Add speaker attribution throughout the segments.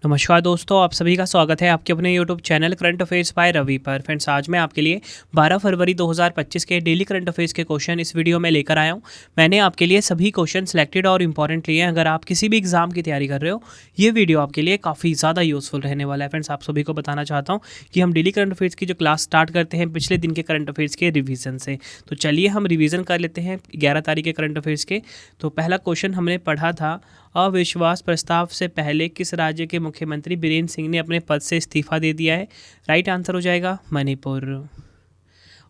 Speaker 1: नमस्कार दोस्तों, आप सभी का स्वागत है आपके अपने YouTube channel current affairs by Ravi पर। फ्रेंड्स, आज मैं आपके लिए 12 फरवरी 2025 के डेली करंट अफेयर्स के क्वेश्चन इस वीडियो में लेकर आया हूं। मैंने आपके लिए सभी क्वेश्चन सिलेक्टेड और इंपॉर्टेंट लिए हैं। अगर आप किसी भी एग्जाम की तैयारी कर रहे हो, ये वीडियो आपके लिए काफ़ी ज़्यादा यूजफुल रहने वाला है। फ्रेंड्स, आप सभी को बताना चाहता हूँ कि हम डेली करंट अफेयर्स की जो क्लास स्टार्ट करते हैं पिछले दिन के करंट अफेयर्स के रिविजन से। तो चलिए हम रिविज़न कर लेते हैं 11 तारीख के करंट अफेयर्स के। तो पहला क्वेश्चन हमने पढ़ा था, अविश्वास प्रस्ताव से पहले किस राज्य के मुख्यमंत्री बीरेंद्र सिंह ने अपने पद से इस्तीफा दे दिया है? राइट आंसर हो जाएगा मणिपुर।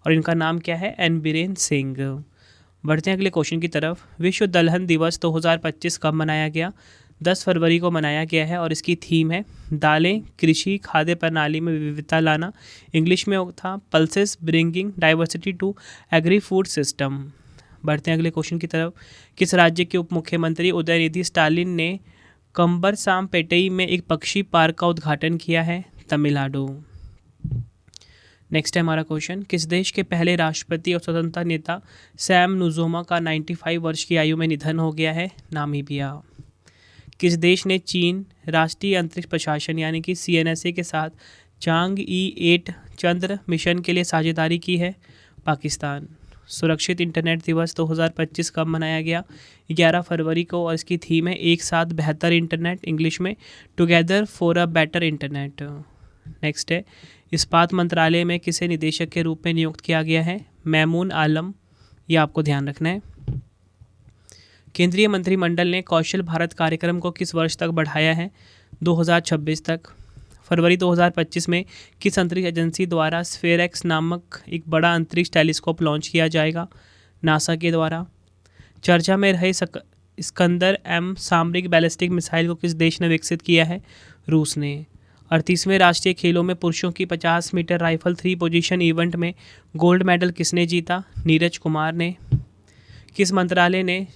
Speaker 1: और इनका नाम क्या है? एन बीरेंद्र सिंह। बढ़ते हैं अगले क्वेश्चन की तरफ। विश्व दलहन दिवस 2025 कब मनाया गया? 10 फरवरी को मनाया गया है और इसकी थीम है दालें, कृषि, खाद्य प्रणाली में विविधता लाना। इंग्लिश में था pulses bringing diversity to agri food system. बढ़ते हैं अगले क्वेश्चन की तरफ। किस राज्य के उप मुख्यमंत्री उदयनिधि स्टालिन ने कंबरसामपेटई में एक पक्षी पार्क का उद्घाटन किया है? तमिलनाडु। नेक्स्ट है हमारा क्वेश्चन, किस देश के पहले राष्ट्रपति और स्वतंत्रता नेता सैम नुजोमा का 95 वर्ष की आयु में निधन हो गया है? नामीबिया। किस देश ने चीन राष्ट्रीय अंतरिक्ष प्रशासन यानी कि CNSA के साथ चांग-E 8 चंद्र मिशन के लिए साझेदारी की है? पाकिस्तान। सुरक्षित इंटरनेट दिवस 2025 कब मनाया गया? 11 फरवरी को और इसकी थीम है एक साथ बेहतर इंटरनेट। इंग्लिश में together for a better internet. Next है, इस्पात मंत्रालय में किसे निदेशक के रूप में नियुक्त किया गया है? मैमून आलम। ये आपको ध्यान रखना है। केंद्रीय मंत्रिमंडल ने कौशल भारत कार्यक्रम को किस वर्ष तक बढ़ाया है? 2026 तक। फरवरी 2025 में किस अंतरिक्ष एजेंसी द्वारा स्फेयरएक्स नामक एक बड़ा अंतरिक्ष टेलीस्कोप लॉन्च किया जाएगा? नासा के द्वारा। चर्चा में रहे इस्कंदर M सामरिक बैलिस्टिक मिसाइल को किस देश ने विकसित किया है? रूस ने। 38वें राष्ट्रीय खेलों में पुरुषों की 50 मीटर राइफल 3 पोजीशन इवेंट में गोल्ड मेडल किसने जीता? नीरज कुमार ने। किस मंत्रालय ने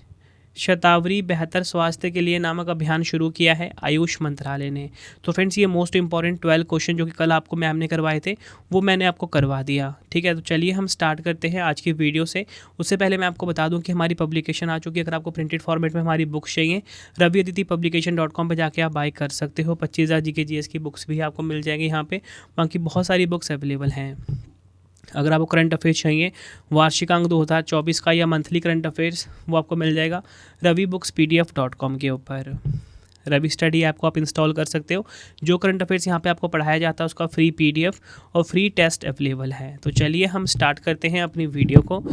Speaker 1: शतावरी बेहतर स्वास्थ्य के लिए नामक अभियान शुरू किया है? आयुष मंत्रालय ने। तो फ्रेंड्स, ये मोस्ट इंपॉर्टेंट 12 क्वेश्चन जो कि कल आपको मैम ने करवाए थे वो मैंने आपको करवा दिया। ठीक है, तो चलिए हम स्टार्ट करते हैं आज की वीडियो से। उससे पहले मैं आपको बता दूं कि हमारी पब्लिकेशन आ चुकी है। अगर आपको प्रिंटेड फॉर्मेट में हमारी बुक्स चाहिए, raviaditipublication.com पर जाके आप बाय कर सकते हो। 25,000 GK GS की बुक्स भी आपको मिल जाएंगी यहाँ पे। बाकी बहुत सारी बुक्स अवेलेबल हैं। अगर आपको करंट अफेयर्स चाहिए वार्षिकांक 2024 का या मंथली करंट अफेयर्स, वो आपको मिल जाएगा ravibookspdf.com के ऊपर। रवि स्टडी ऐप को आप इंस्टॉल कर सकते हो। जो करंट अफेयर्स यहाँ पे आपको पढ़ाया जाता है उसका फ्री PDF और फ्री टेस्ट अवेलेबल है। तो चलिए हम स्टार्ट करते हैं अपनी वीडियो को।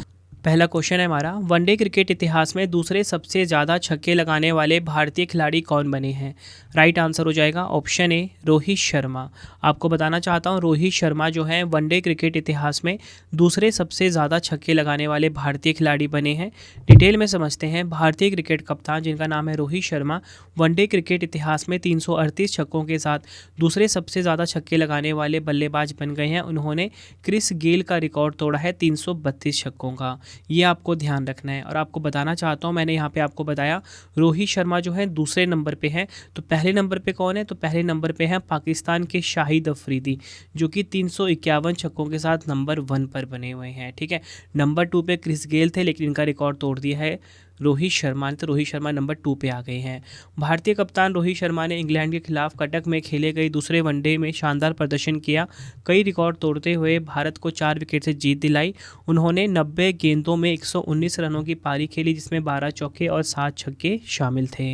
Speaker 1: पहला क्वेश्चन है हमारा, वनडे क्रिकेट इतिहास में दूसरे सबसे ज़्यादा छक्के लगाने वाले भारतीय खिलाड़ी कौन बने हैं? राइट आंसर हो जाएगा ऑप्शन ए रोहित शर्मा। आपको बताना चाहता हूँ रोहित शर्मा जो है वनडे क्रिकेट इतिहास में दूसरे सबसे ज़्यादा छक्के लगाने वाले भारतीय खिलाड़ी बने हैं। डिटेल में समझते हैं। भारतीय क्रिकेट कप्तान जिनका नाम है रोहित शर्मा वनडे क्रिकेट इतिहास में 338 छक्कों के साथ दूसरे सबसे ज़्यादा छक्के लगाने वाले बल्लेबाज बन गए हैं। उन्होंने क्रिस गेल का रिकॉर्ड तोड़ा है 332 छक्कों का। ये आपको ध्यान रखना है। और आपको बताना चाहता हूँ, मैंने यहाँ पे आपको बताया रोहित शर्मा जो है दूसरे नंबर पे है। तो पहले नंबर पे कौन है? तो पहले नंबर पे है पाकिस्तान के शाहिद अफरीदी जो कि 351 छक्कों के साथ नंबर 1 पर बने हुए हैं। ठीक है, नंबर 2 पे क्रिस गेल थे लेकिन इनका रिकॉर्ड तोड़ दिया है रोहित शर्मा ने। तो रोहित शर्मा नंबर 2 पे आ गए हैं। भारतीय कप्तान रोहित शर्मा ने इंग्लैंड के खिलाफ कटक में खेले गए दूसरे वनडे में शानदार प्रदर्शन किया। कई रिकॉर्ड तोड़ते हुए भारत को 4 विकेट से जीत दिलाई। उन्होंने 90 गेंदों में 119 रनों की पारी खेली जिसमें 12 चौके और 7 छक्के शामिल थे।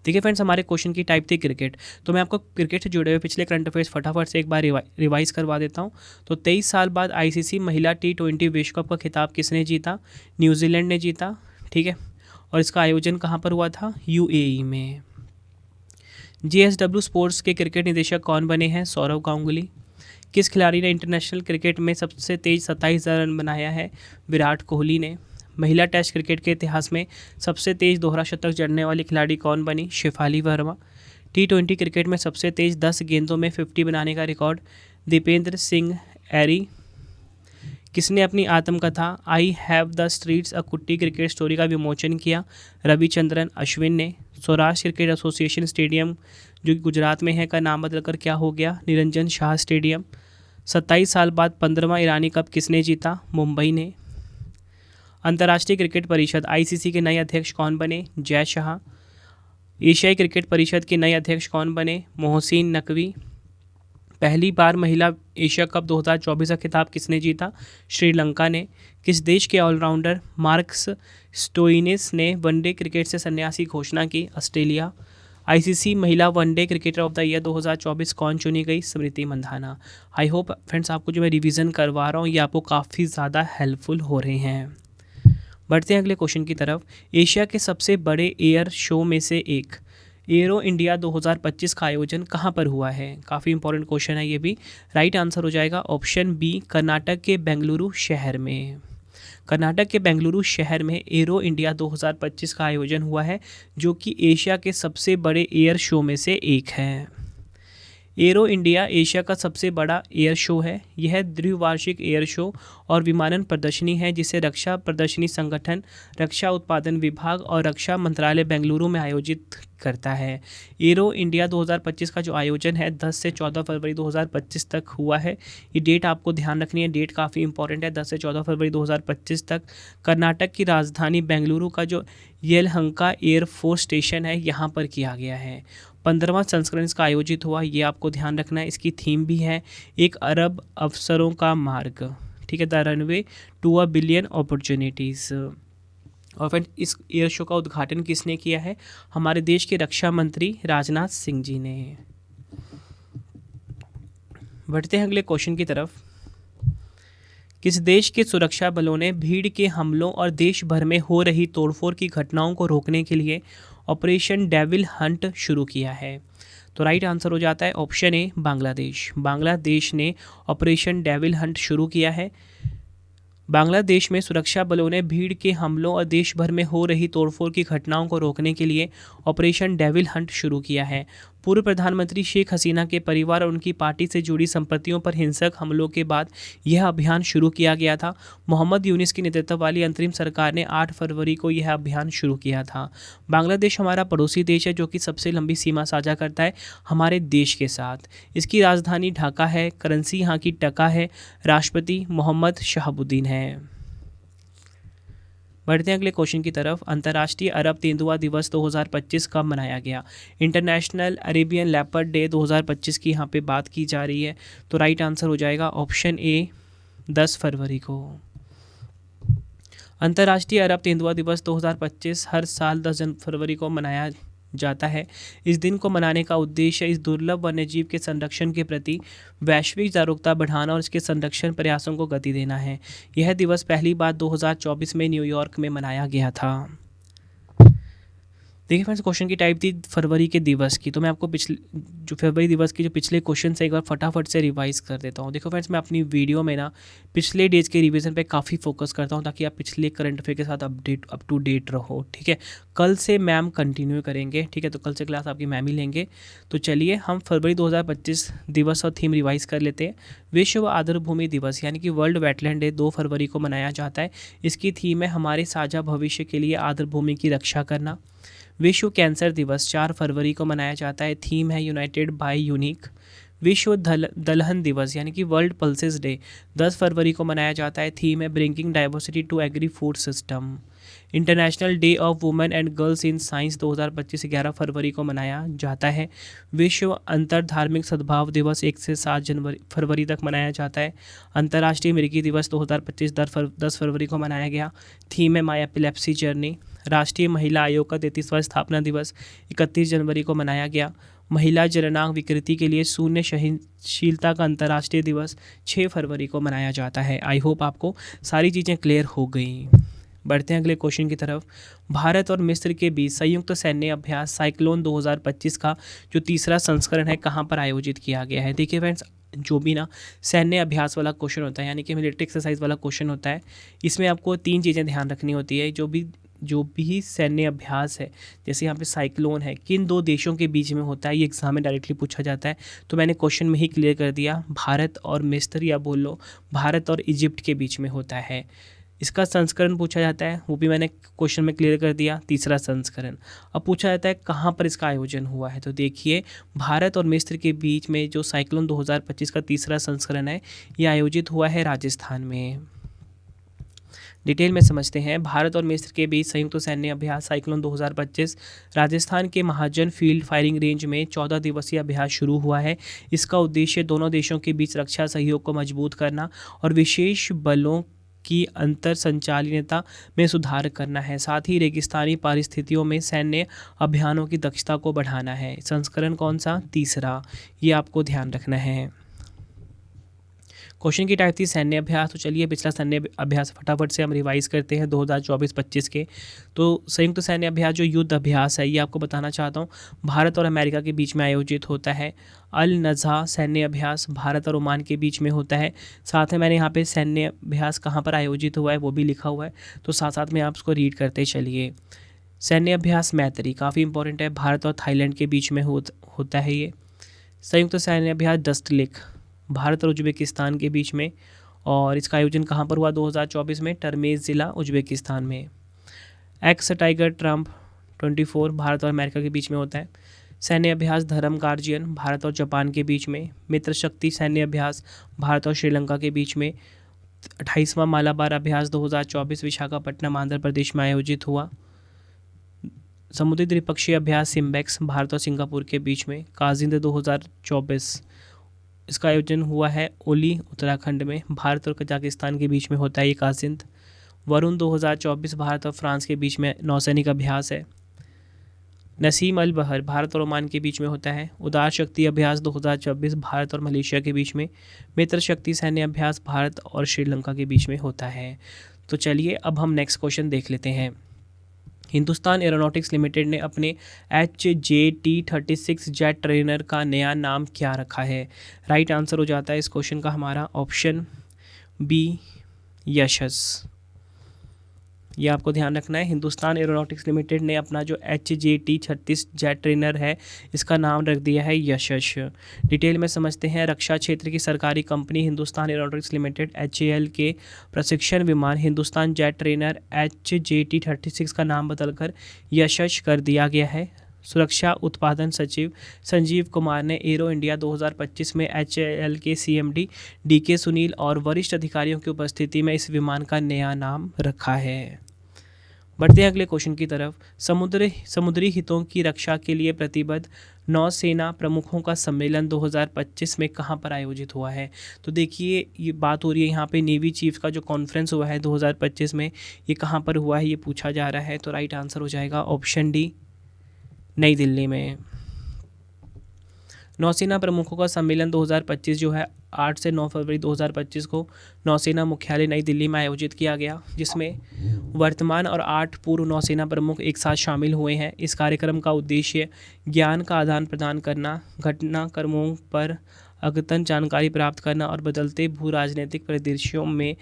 Speaker 1: ठीक है फ्रेंड्स, हमारे क्वेश्चन की टाइप थी क्रिकेट। तो मैं आपको क्रिकेट से जुड़े हुए पिछले करंट अफेयर्स फटाफट से एक बार रिवाइज करवा देता हूँ। तो 23 साल बाद ICC महिला T20 विश्व कप का खिताब किसने जीता? न्यूजीलैंड ने जीता। ठीक है, और इसका आयोजन कहाँ पर हुआ था? UAE में। JSW स्पोर्ट्स के क्रिकेट निदेशक कौन बने हैं? सौरव गांगुली। किस खिलाड़ी ने इंटरनेशनल क्रिकेट में सबसे तेज 27,000 रन बनाया है? विराट कोहली ने। महिला टेस्ट क्रिकेट के इतिहास में सबसे तेज दोहरा शतक जड़ने वाली खिलाड़ी कौन बनी? शेफाली वर्मा। T20 क्रिकेट में सबसे तेज 10 गेंदों में 50 बनाने का रिकॉर्ड दीपेंद्र सिंह एरी। किसने अपनी आत्मकथा आई हैव द स्ट्रीट्स अ कुट्टी क्रिकेट स्टोरी का विमोचन किया? रविचंद्रन अश्विन ने। सौराष्ट्र क्रिकेट एसोसिएशन स्टेडियम जो कि गुजरात में है का नाम बदलकर क्या हो गया? निरंजन शाह स्टेडियम। 27 साल बाद 15वां ईरानी कप किसने जीता? मुंबई ने। अंतर्राष्ट्रीय क्रिकेट परिषद ICC के नए अध्यक्ष कौन बने? जय शाह। एशियाई क्रिकेट परिषद के नए अध्यक्ष कौन बने? मोहसिन नकवी। पहली बार महिला एशिया कप 2024 का खिताब किसने जीता? श्रीलंका ने। किस देश के ऑलराउंडर मार्कस स्टोइनिस ने वनडे क्रिकेट से संन्यास की घोषणा की? ऑस्ट्रेलिया। आईसीसी महिला one day cricketer of the year 2024 कौन चुनी गई? Smriti Mandhana. I hope friends आपको जो मैं रिवीजन करवा रहा हूँ ये आपको काफ़ी ज़्यादा हेल्पफुल हो रहे हैं। बढ़ते हैं अगले क्वेश्चन की तरफ। एशिया के सबसे बड़े एयर शो में से एक एरो इंडिया 2025 का आयोजन कहाँ पर हुआ है? काफ़ी इंपॉर्टेंट क्वेश्चन है ये भी। राइट आंसर हो जाएगा ऑप्शन बी, कर्नाटक के बेंगलुरु शहर में। कर्नाटक के बेंगलुरु शहर में एरो इंडिया 2025 का आयोजन हुआ है, जो कि एशिया के सबसे बड़े एयर शो में से एक है। एरो इंडिया एशिया का सबसे बड़ा एयर शो है। यह द्विवार्षिक एयर शो और विमानन प्रदर्शनी है जिसे रक्षा प्रदर्शनी संगठन, रक्षा उत्पादन विभाग और रक्षा मंत्रालय बेंगलुरु में आयोजित करता है। एरो इंडिया 2025 का जो आयोजन है 10 से 14 फरवरी 2025 तक हुआ है। ये डेट आपको ध्यान रखनी है, डेट काफ़ी इंपॉर्टेंट है। 10 से 14 फरवरी 2025 तक कर्नाटक की राजधानी बेंगलुरु का जो येलहंका एयरफोर्स स्टेशन है यहाँ पर किया गया है। 15वां संस्करण इसका आयोजित हुआ, ये आपको ध्यान रखना है। इसकी थीम भी है एक अरब अवसरों का मार्ग, ठीक है, the runway to a billion opportunities. और फ्रेंड इस एयर शो का उद्घाटन किसने किया है? हमारे देश के रक्षा मंत्री राजनाथ सिंह जी ने। बढ़ते हैं अगले क्वेश्चन की तरफ। किस देश के सुरक्षा बलों ने भीड़ के हमलों और देश भर में हो रही तोड़फोड़ की घटनाओं को रोकने के लिए ऑपरेशन डेविल हंट शुरू किया है? तो राइट आंसर हो जाता है ऑप्शन ए, बांग्लादेश। बांग्लादेश ने ऑपरेशन डेविल हंट शुरू किया है। बांग्लादेश में सुरक्षा बलों ने भीड़ के हमलों और देश भर में हो रही तोड़फोड़ की घटनाओं को रोकने के लिए ऑपरेशन डेविल हंट शुरू किया है। पूर्व प्रधानमंत्री शेख हसीना के परिवार और उनकी पार्टी से जुड़ी संपत्तियों पर हिंसक हमलों के बाद यह अभियान शुरू किया गया था। मोहम्मद यूनिस की नेतृत्व वाली अंतरिम सरकार ने 8 फरवरी को यह अभियान शुरू किया था। बांग्लादेश हमारा पड़ोसी देश है जो कि सबसे लंबी सीमा साझा करता है हमारे देश के साथ। इसकी राजधानी ढाका है, करेंसी यहाँ की टका है, राष्ट्रपति मोहम्मद शहाबुद्दीन है। बढ़ते हैं अगले क्वेश्चन की तरफ। अंतर्राष्ट्रीय अरब तेंदुआ दिवस 2025 कब मनाया गया? इंटरनेशनल अरेबियन लेपर्ड डे 2025 की यहाँ पे बात की जा रही है। तो राइट आंसर हो जाएगा ऑप्शन ए, 10 फरवरी को। अंतर्राष्ट्रीय अरब तेंदुआ दिवस 2025 हर साल 10 फरवरी को मनाया जाता है। इस दिन को मनाने का उद्देश्य इस दुर्लभ वन्यजीव के संरक्षण के प्रति वैश्विक जागरूकता बढ़ाना और इसके संरक्षण प्रयासों को गति देना है। यह दिवस पहली बार 2024 में न्यूयॉर्क में मनाया गया था। देखिए फ्रेंड्स, क्वेश्चन की टाइप थी फरवरी के दिवस की, तो मैं आपको पिछले जो फरवरी दिवस के जो पिछले क्वेश्चन से एक बार फटाफट से रिवाइज कर देता हूँ। देखो फ्रेंड्स, मैं अपनी वीडियो में ना पिछले डेज के रिवीजन पे काफ़ी फोकस करता हूँ ताकि आप पिछले करंट अफेयर के साथ अप टू डेट रहो, ठीक है। कल से मैम कंटिन्यू करेंगे, ठीक है, तो कल से क्लास आपकी मैम ही लेंगे। तो चलिए हम फरवरी 2025 दिवस और थीम रिवाइज कर लेते हैं। विश्व आर्द्रभूमि दिवस यानी कि वर्ल्ड वेटलैंड डे 2 फरवरी को मनाया जाता है। इसकी थीम है हमारे साझा भविष्य के लिए आर्द्रभूमि की रक्षा करना। विश्व कैंसर दिवस 4 फरवरी को मनाया जाता है। थीम है यूनाइटेड बाय यूनिक। विश्व दलहन दिवस यानी कि वर्ल्ड पल्सेस डे 10 फरवरी को मनाया जाता है। थीम है bringing diversity to agri food system. International day of women and girls in science 2025 11 फरवरी को मनाया जाता है। विश्व अंतर धार्मिक सद्भाव दिवस 1 से 7 फरवरी तक मनाया जाता है। अंतर्राष्ट्रीय मिर्गी दिवस 2025 10 फरवरी को मनाया गया। थीम है माई एपिलेप्सी जर्नी। राष्ट्रीय महिला आयोग का 33वां स्थापना दिवस 31 जनवरी को मनाया गया। महिला जननांग विकृति के लिए शून्य सहनशीलता का अंतर्राष्ट्रीय दिवस 6 फरवरी को मनाया जाता है। आई होप आपको सारी चीज़ें क्लियर हो गई। बढ़ते हैं अगले क्वेश्चन की तरफ। भारत और मिस्र के बीच संयुक्त सैन्य अभ्यास साइक्लोन 2025 का जो तीसरा संस्करण है कहाँ पर आयोजित किया गया है? देखिए फ्रेंड्स, जो भी ना सैन्य अभ्यास वाला क्वेश्चन होता है यानी कि मिलिट्री एक्सरसाइज वाला क्वेश्चन होता है, इसमें आपको 3 चीज़ें ध्यान रखनी होती है। जो भी सैन्य अभ्यास है, जैसे यहाँ पे साइक्लोन है, किन 2 देशों के बीच में होता है, ये एग्जाम में डायरेक्टली पूछा जाता है। तो मैंने क्वेश्चन में ही क्लियर कर दिया, भारत और मिस्र या बोल लो भारत और इजिप्ट के बीच में होता है। इसका संस्करण पूछा जाता है, वो भी मैंने क्वेश्चन में क्लियर कर दिया, तीसरा संस्करण। अब पूछा जाता है कहाँ पर इसका आयोजन हुआ है, तो देखिए भारत और मिस्र के बीच में जो साइक्लोन 2025 का तीसरा संस्करण है, ये आयोजित हुआ है राजस्थान में। डिटेल में समझते हैं। भारत और मिस्र के बीच संयुक्त सैन्य अभ्यास साइक्लोन 2025 राजस्थान के महाजन फील्ड फायरिंग रेंज में 14 दिवसीय अभ्यास शुरू हुआ है। इसका उद्देश्य दोनों देशों के बीच रक्षा सहयोग को मजबूत करना और विशेष बलों की अंतर संचालनीयता में सुधार करना है। साथ ही रेगिस्तानी परिस्थितियों में सैन्य अभियानों की दक्षता को बढ़ाना है। संस्करण कौन सा? तीसरा। ये आपको ध्यान रखना है। क्वेश्चन की टाइप थी सैन्य अभ्यास। तो चलिए पिछला सैन्य अभ्यास फटाफट से हम रिवाइज करते हैं 2024-25 के। तो संयुक्त सैन्य अभ्यास जो युद्ध अभ्यास है, ये आपको बताना चाहता हूँ, भारत और अमेरिका के बीच में आयोजित होता है। अल नज़ा सैन्य अभ्यास भारत और ओमान के बीच में होता है। साथ में मैंने यहाँ पे सैन्य अभ्यास कहाँ पर आयोजित हुआ है वो भी लिखा हुआ है, तो साथ साथ में आप उसको रीड करते चलिए। सैन्य अभ्यास मैत्री काफ़ी इंपॉर्टेंट है, भारत और थाईलैंड के बीच में होता है ये। संयुक्त सैन्य अभ्यास डस्ट लेक भारत और उज्बेकिस्तान के बीच में, और इसका आयोजन कहाँ पर हुआ 2024 में? टर्मेज ज़िला उज्बेकिस्तान में। एक्स टाइगर ट्रम्प 24 भारत और अमेरिका के बीच में होता है। सैन्य अभ्यास धर्म गार्जियन भारत और जापान के बीच में। मित्र शक्ति सैन्य अभ्यास भारत और श्रीलंका के बीच में। 28वां मालाबार अभ्यास 2024 विशाखापट्टनम आंध्र प्रदेश में आयोजित हुआ। समुद्री द्विपक्षीय अभ्यास सिम्बेक्स भारत और सिंगापुर के बीच में। काजिंद 2024 इसका आयोजन हुआ है ओली उत्तराखंड में। भारत और कजाकिस्तान के बीच में होता है ये काजिंद। वरुण 2024 भारत और फ्रांस के बीच में नौसैनिक अभ्यास है। नसीम अल बहर भारत और ओमान के बीच में होता है। उदार शक्ति अभ्यास 2024 भारत और मलेशिया के बीच में। मित्र शक्ति सैन्य अभ्यास भारत और श्रीलंका के बीच में होता है। तो चलिए अब हम नेक्स्ट क्वेश्चन देख लेते हैं। हिंदुस्तान एरोनॉटिक्स लिमिटेड ने अपने HJT-36 जेट ट्रेनर का नया नाम क्या रखा है? राइट आंसर हो जाता है इस क्वेश्चन का हमारा ऑप्शन बी, यशस। ये आपको ध्यान रखना है। हिंदुस्तान एरोनॉटिक्स लिमिटेड ने अपना जो HJT-36 जेट ट्रेनर है इसका नाम रख दिया है यशस। डिटेल में समझते हैं। रक्षा क्षेत्र की सरकारी company Hindustan aeronautics limited HAL के प्रशिक्षण विमान हिंदुस्तान जेट ट्रेनर HJT-36 का नाम बदलकर यशस कर दिया गया है। सुरक्षा उत्पादन सचिव संजीव कुमार ने एरो इंडिया 2025 में HAL के CMD DK सुनील और वरिष्ठ अधिकारियों की उपस्थिति में इस विमान का नया नाम रखा है। बढ़ते हैं अगले क्वेश्चन की तरफ। समुद्री हितों की रक्षा के लिए प्रतिबद्ध नौसेना प्रमुखों का सम्मेलन 2025 में कहाँ पर आयोजित हुआ है? तो देखिए ये बात हो रही है यहाँ पे नेवी चीफ का जो कॉन्फ्रेंस हुआ है 2025 में, ये कहाँ पर हुआ है ये पूछा जा रहा है। तो राइट आंसर हो जाएगा ऑप्शन डी, नई दिल्ली में। नौसेना प्रमुखों का सम्मेलन 2025 जो है 8 से 9 फरवरी 2025 को नौसेना मुख्यालय नई दिल्ली में आयोजित किया गया, जिसमें वर्तमान और 8 पूर्व नौसेना प्रमुख एक साथ शामिल हुए हैं। इस कार्यक्रम का उद्देश्य ज्ञान का आदान प्रदान करना, घटनाक्रमों पर अद्यतन जानकारी प्राप्त करना और बदलते भू राजनीतिक परिदृश्यों में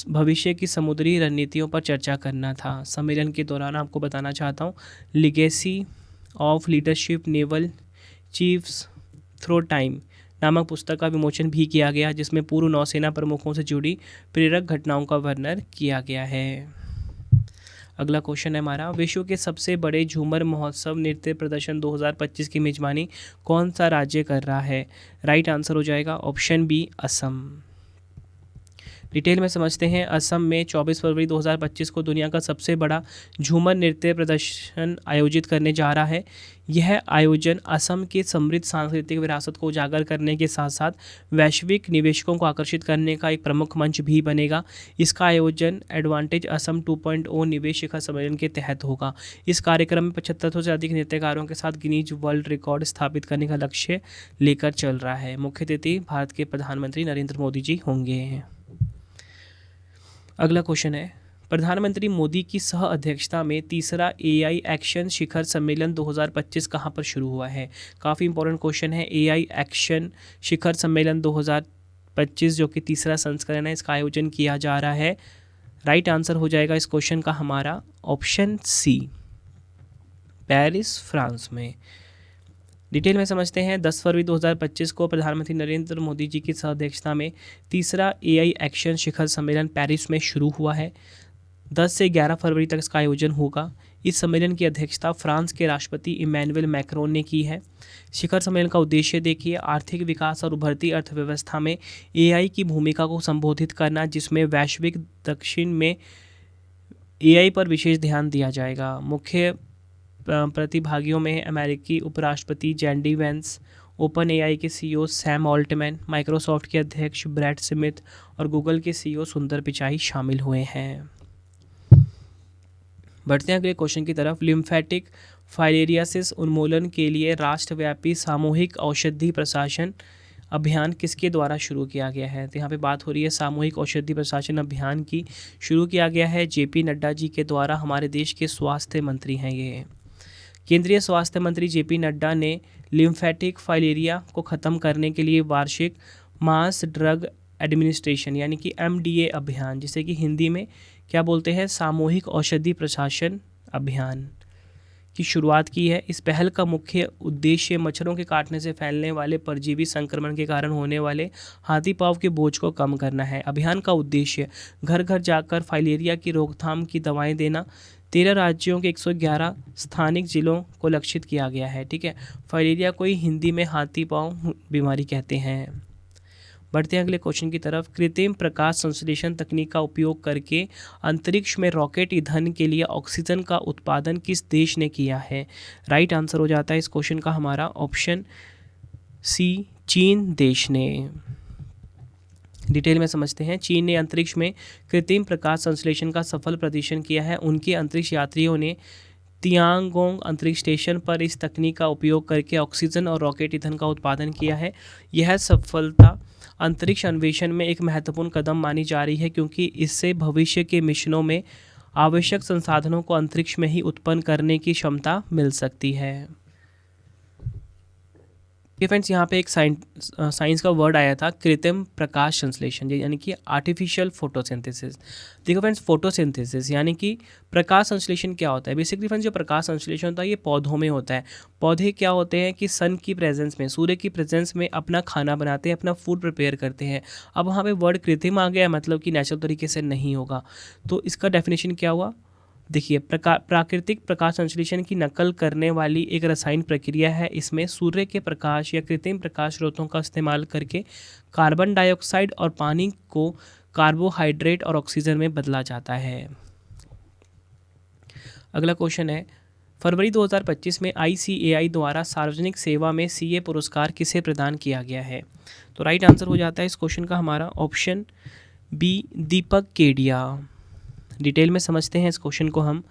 Speaker 1: भविष्य की समुद्री रणनीतियों पर चर्चा करना था। सम्मेलन के दौरान आपको बताना चाहता हूँ legacy of leadership naval chiefs through time नामक पुस्तक का विमोचन भी किया गया, जिसमें पूर्व नौसेना प्रमुखों से जुड़ी प्रेरक घटनाओं का वर्णन किया गया है। अगला क्वेश्चन है हमारा, विश्व के सबसे बड़े झूमर महोत्सव नृत्य प्रदर्शन 2025 की मेजबानी कौन सा राज्य कर रहा है? राइट आंसर हो जाएगा ऑप्शन बी, असम। डिटेल में समझते हैं। असम में 24 फरवरी 2025 को दुनिया का सबसे बड़ा झूमर नृत्य प्रदर्शन आयोजित करने जा रहा है। यह आयोजन असम की समृद्ध सांस्कृतिक विरासत को उजागर करने के साथ साथ वैश्विक निवेशकों को आकर्षित करने का एक प्रमुख मंच भी बनेगा। इसका आयोजन एडवांटेज असम 2.0 निवेश शिखर सम्मेलन के तहत होगा। इस कार्यक्रम में 7500 से अधिक नृत्यकारों के साथ गिनीज वर्ल्ड रिकॉर्ड स्थापित करने का लक्ष्य लेकर चल रहा है। मुख्य अतिथि भारत के प्रधानमंत्री नरेंद्र मोदी जी होंगे। अगला क्वेश्चन है, प्रधानमंत्री मोदी की सह अध्यक्षता में तीसरा AI एक्शन शिखर सम्मेलन 2025 कहाँ पर शुरू हुआ है? काफ़ी इंपॉर्टेंट क्वेश्चन है। AI एक्शन शिखर सम्मेलन 2025 जो कि तीसरा संस्करण है, इसका आयोजन किया जा रहा है। राइट आंसर हो जाएगा इस क्वेश्चन का हमारा ऑप्शन सी, पेरिस, फ्रांस में। डिटेल में समझते हैं। 10 फरवरी 2025 को प्रधानमंत्री नरेंद्र मोदी जी की सहअध्यक्षता में तीसरा AI एक्शन शिखर सम्मेलन पेरिस में शुरू हुआ है। 10 से 11 फरवरी तक इसका आयोजन होगा। इस सम्मेलन की अध्यक्षता फ्रांस के राष्ट्रपति इमैनुअल मैक्रोन ने की है। शिखर सम्मेलन का उद्देश्य देखिए, आर्थिक विकास और उभरती अर्थव्यवस्था में एआई की भूमिका को संबोधित करना, जिसमें वैश्विक दक्षिण में एआई पर विशेष ध्यान दिया जाएगा। मुख्य प्रतिभागियों में अमेरिकी उपराष्ट्रपति जेडी वेंस, ओपन एआई के सीईओ सैम ऑल्टमैन, माइक्रोसॉफ्ट के अध्यक्ष ब्रैड स्मिथ और गूगल के सीईओ सुंदर पिचाई शामिल हुए हैं। बढ़ते हैं अगले क्वेश्चन की तरफ। लिम्फेटिक फाइलेरियासिस उन्मूलन के लिए राष्ट्रव्यापी सामूहिक औषधि प्रशासन अभियान किसके द्वारा शुरू किया गया है? तो यहाँ पे बात हो रही है सामूहिक औषधि प्रशासन अभियान की। शुरू किया गया है जेपी नड्डा जी के द्वारा, हमारे देश के स्वास्थ्य मंत्री हैं ये। केंद्रीय स्वास्थ्य मंत्री जेपी नड्डा ने लिम्फेटिक फाइलेरिया को ख़त्म करने के लिए वार्षिक मास ड्रग एडमिनिस्ट्रेशन यानी कि एमडीए अभियान, जिसे कि हिंदी में क्या बोलते हैं, सामूहिक औषधि प्रशासन अभियान की शुरुआत की है। इस पहल का मुख्य उद्देश्य मच्छरों के काटने से फैलने वाले परजीवी संक्रमण के कारण होने वाले हाथी पाँव के बोझ को कम करना है। अभियान का उद्देश्य घर घर जाकर फाइलेरिया की रोकथाम की दवाएं देना। 13 राज्यों के 111 स्थानिक जिलों को लक्षित किया गया है। ठीक है, फाइलेरिया को ही हिंदी में हाथी पाँव बीमारी कहते हैं। बढ़ते हैं अगले क्वेश्चन की तरफ। कृत्रिम प्रकाश संश्लेषण तकनीक का उपयोग करके अंतरिक्ष में रॉकेट ईंधन के लिए ऑक्सीजन का उत्पादन किस देश ने किया है? राइट आंसर हो जाता है इस क्वेश्चन का हमारा ऑप्शन सी, चीन देश ने। डिटेल में समझते हैं। चीन ने अंतरिक्ष में कृत्रिम प्रकाश संश्लेषण का सफल प्रदर्शन किया है। उनके अंतरिक्ष यात्रियों ने तियांगोंग अंतरिक्ष स्टेशन पर इस तकनीक का उपयोग करके ऑक्सीजन और रॉकेट ईंधन का उत्पादन किया है। यह सफलता अंतरिक्ष अन्वेषण में एक महत्वपूर्ण कदम मानी जा रही है, क्योंकि इससे भविष्य के मिशनों में आवश्यक संसाधनों को अंतरिक्ष में ही उत्पन्न करने की क्षमता मिल सकती है। फ्रेंड्स, यहाँ पे एक साइंस का वर्ड आया था, कृत्रिम प्रकाश संश्लेषण, यानी कि आर्टिफिशियल फोटोसिंथेसिस। देखो फ्रेंड्स, फोटोसिंथेसिस यानी कि प्रकाश संश्लेषण क्या होता है? बेसिकली फ्रेंड्स, जो प्रकाश संश्लेषण होता है ये पौधों में होता है। पौधे क्या होते हैं कि सन की प्रेजेंस में, सूर्य की प्रेजेंस में अपना खाना बनाते हैं, अपना फूड प्रिपेयर करते हैं। अब वहाँ पे वर्ड कृत्रिम आ गया, मतलब कि नेचुरल तरीके से नहीं होगा। तो इसका डेफिनेशन क्या हुआ? देखिए, प्राकृतिक प्रकाश संश्लेषण की नकल करने वाली एक रसायन प्रक्रिया है। इसमें सूर्य के प्रकाश या कृत्रिम प्रकाश स्रोतों का इस्तेमाल करके कार्बन डाइऑक्साइड और पानी को कार्बोहाइड्रेट और ऑक्सीजन में बदला जाता है। अगला क्वेश्चन है, फरवरी 2025 में ICAI द्वारा सार्वजनिक सेवा में CA पुरस्कार किसे प्रदान किया गया है? तो राइट आंसर हो जाता है इस क्वेश्चन का हमारा ऑप्शन बी, दीपक केडिया। डिटेल में समझते हैं इस क्वेश्चन को हम।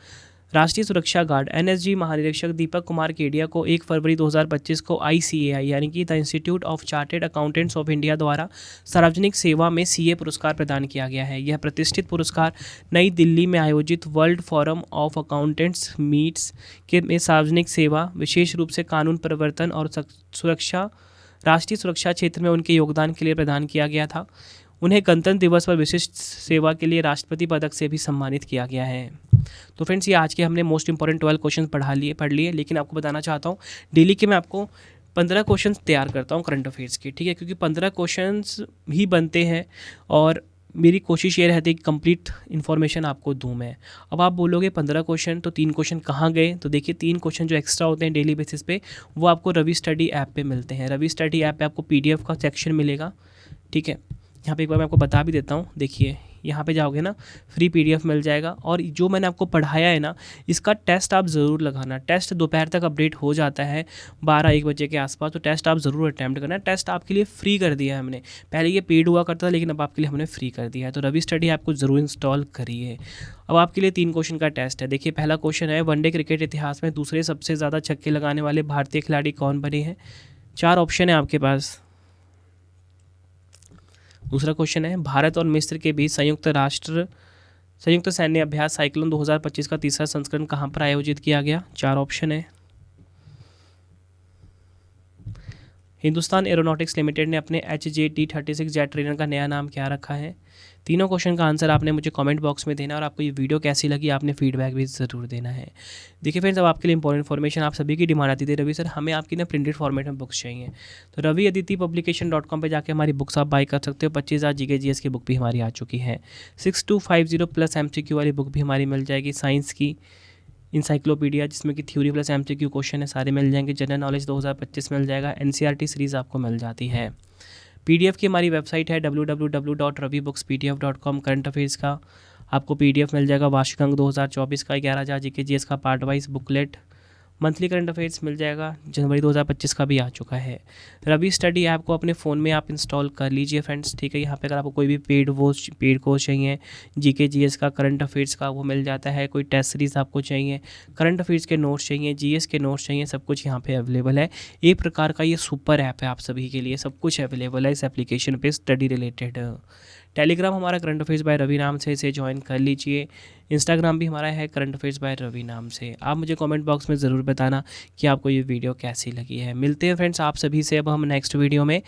Speaker 1: राष्ट्रीय सुरक्षा गार्ड NSG महानिरीक्षक दीपक कुमार केडिया को 1 फरवरी 2025 को ICAI यानी कि the institute of chartered accountants of India द्वारा सार्वजनिक सेवा में CA पुरस्कार प्रदान किया गया है। यह प्रतिष्ठित पुरस्कार नई दिल्ली में आयोजित world forum of accountants meets के में सार्वजनिक सेवा, विशेष रूप से कानून प्रवर्तन और सुरक्षा, राष्ट्रीय सुरक्षा क्षेत्र में उनके योगदान के लिए प्रदान किया गया था। उन्हें गणतंत्र दिवस पर विशिष्ट सेवा के लिए राष्ट्रपति पदक से भी सम्मानित किया गया है। तो फ्रेंड्स, ये आज के हमने मोस्ट इंपॉर्टेंट 12 क्वेश्चन पढ़ लिए, लेकिन आपको बताना चाहता हूँ डेली के मैं आपको 15 क्वेश्चन तैयार करता हूँ करंट अफेयर्स के, ठीक है, क्योंकि 15 क्वेश्चन ही बनते हैं और मेरी कोशिश ये रहती है कि कंप्लीट इन्फॉर्मेशन आपको दूँ मैं। अब आप बोलोगे 15 क्वेश्चन तो 3 क्वेश्चन कहाँ गए? तो देखिए, 3 क्वेश्चन जो एक्स्ट्रा होते हैं डेली बेसिस पे वो आपको रवि स्टडी ऐप पे मिलते हैं। रवि स्टडी ऐप पे आपको PDF का सेक्शन मिलेगा, ठीक है। यहाँ पे एक बार मैं आपको बता भी देता हूँ। देखिए, यहाँ पे जाओगे ना, फ्री PDF मिल जाएगा, और जो मैंने आपको पढ़ाया है ना, इसका टेस्ट आप ज़रूर लगाना। टेस्ट दोपहर तक अपडेट हो जाता है 12-1 बजे के आसपास, तो टेस्ट आप ज़रूर अटैम्प्ट करना। टेस्ट आपके लिए फ्री कर दिया है हमने, पहले ये पेड हुआ करता था, लेकिन अब आपके लिए हमने फ्री कर दिया है। तो रवि स्टडी ऐप को ज़रूर इंस्टॉल करिए। अब आपके लिए 3 क्वेश्चन का टेस्ट है। देखिए, पहला क्वेश्चन है, वनडे क्रिकेट इतिहास में दूसरे सबसे ज़्यादा छक्के लगाने वाले भारतीय खिलाड़ी कौन बने हैं? 4 ऑप्शन है आपके पास। दूसरा क्वेश्चन है, भारत और मिस्र के बीच संयुक्त सैन्य अभ्यास साइक्लोन 2025 का तीसरा संस्करण कहाँ पर आयोजित किया गया? 4 ऑप्शन है। हिंदुस्तान एरोनॉटिक्स लिमिटेड ने अपने HJT-36 जेट ट्रेनर का नया नाम क्या रखा है? तीनों क्वेश्चन का आंसर आपने मुझे कमेंट बॉक्स में देना, और आपको ये वीडियो कैसी लगी आपने फीडबैक भी ज़रूर देना है। देखिए फ्रेंड्स, अब आपके लिए इंपॉर्टेंट इन्फॉर्मेशन, आप सभी की डिमांड आती थी, रवि सर हमें आपकी ना प्रिंटेड फॉर्मेट में बुक्स चाहिए। तो रवि अदिति publication.com पे जाके हमारी बुक्स आप बाई कर सकते हो। 25,000 GK GS की बुक भी हमारी आ चुकी है। 6250 प्लस MCQ वाली बुक भी हमारी मिल जाएगी। साइंस की इंसाइक्लोपीडिया जिसमें कि थ्योरी प्लस एमसीक्यू क्वेश्चन है सारे मिल जाएंगे। जनरल नॉलेज 2025 मिल जाएगा। एनसीईआरटी सीरीज़ आपको मिल जाती है। पीडीएफ की हमारी वेबसाइट है www.ravibookspdf.com। करंट अफेयर्स का आपको पीडीएफ मिल जाएगा। वार्षिक अंक 2024 का 11,000 जीके जीएस का part wise booklet. Monthly current affairs मिल जाएगा। जनवरी 2025 का भी आ चुका है। रवि स्टडी ऐप को अपने फ़ोन में आप इंस्टॉल कर लीजिए फ्रेंड्स, ठीक है। यहाँ पे अगर आपको कोई भी पेड कोर्स चाहिए जीके जीएस का, करंट अफेयर्स का, वो मिल जाता है। कोई टेस्ट सीरीज़ आपको चाहिए, करंट अफेयर्स के नोट्स चाहिए, जीएस के नोट्स चाहिए, सब कुछ यहाँ पे अवेलेबल है। एक प्रकार का ये सुपर ऐप है आप सभी के लिए, सब कुछ अवेलेबल है इस एप्लीकेशन पे स्टडी रिलेटेड। टेलीग्राम हमारा करंट अफेयर्स बाय रवि नाम से, इसे ज्वाइन कर लीजिए। इंस्टाग्राम भी हमारा है करंट अफेयर्स बाय रवि नाम से। आप मुझे कमेंट बॉक्स में ज़रूर बताना कि आपको ये वीडियो कैसी लगी है। मिलते हैं फ्रेंड्स आप सभी से अब हम नेक्स्ट वीडियो में।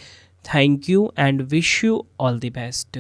Speaker 1: Thank you and wish you all the best.